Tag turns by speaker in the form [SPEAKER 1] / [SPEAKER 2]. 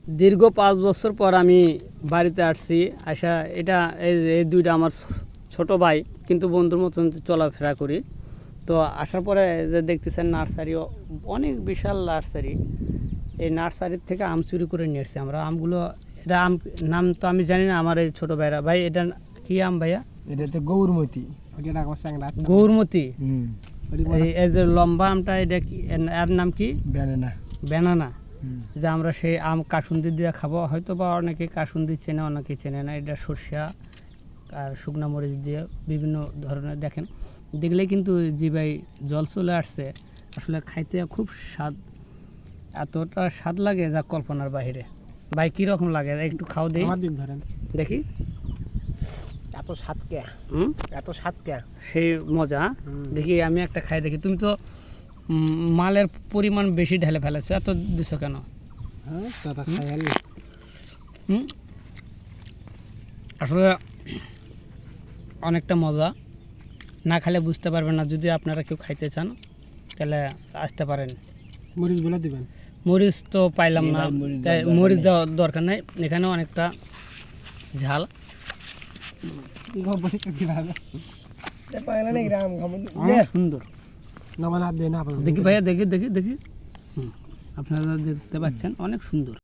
[SPEAKER 1] দীর্ঘ 5 বছর পর আমি বাড়িতে আসছি। আসা এটা এই দুইটা আমার ছোট ভাই, কিন্তু বন্ধুর মতন চলাফেরা করি। তো আসার পরে যে দেখতেছেন নার্সারি, অনেক বিশাল নার্সারি। এই নার্সারির থেকে আম চুরি করে নিয়ে এসছি আমরা। আমগুলো, এটা আম নাম তো আমি জানি না, আমার এই ছোটো ভাইরা। ভাই এটা কি আম ভাইয়া?
[SPEAKER 2] এটা হচ্ছে গৌরমতি।
[SPEAKER 1] গৌরমতি। এই যে লম্বা আমটা, এটা কি, এর নাম কি?
[SPEAKER 2] ব্যানানা।
[SPEAKER 1] ব্যানানা। যে আমরা সেই আম কাসুন্দি দিয়ে খাবো, হয়তো বা অনেকে কাসুন্দি চেনে, অনেকে চেনে না। এটা সরষা আর শুকনা মরিচ দিয়ে বিভিন্ন ধরনের, দেখেন দেখলেই কিন্তু জিভাই জল চলে আসছে। আসলে খাইতে খুব স্বাদ, এতটা স্বাদ লাগে যা কল্পনার বাইরে। ভাই কীরকম লাগে একটু খাও দিই, দেখি।
[SPEAKER 2] এত স্বাদ কে? এত স্বাদ কে?
[SPEAKER 1] সেই মজা। দেখি আমি একটা খাই দেখি। তুমি তো মালের পরিমাণ বেশি ঢেলে ফেলেছো, এত দিছো কেন? আসলে অনেকটা মজা, না খেলে বুঝতে পারবেন না। যদি আপনারা কেউ খাইতে চান তাহলে আসতে পারেন।
[SPEAKER 2] মরিচগুলো দিবেন।
[SPEAKER 1] মরিচ তো পাইলাম না, তাই মরিচ দেওয়ার দরকার নেই। এখানে অনেকটা ঝাল। সুন্দর। দেখি ভাইয়া, দেখি দেখি দেখি। আপনারা দেখতে পাচ্ছেন অনেক সুন্দর।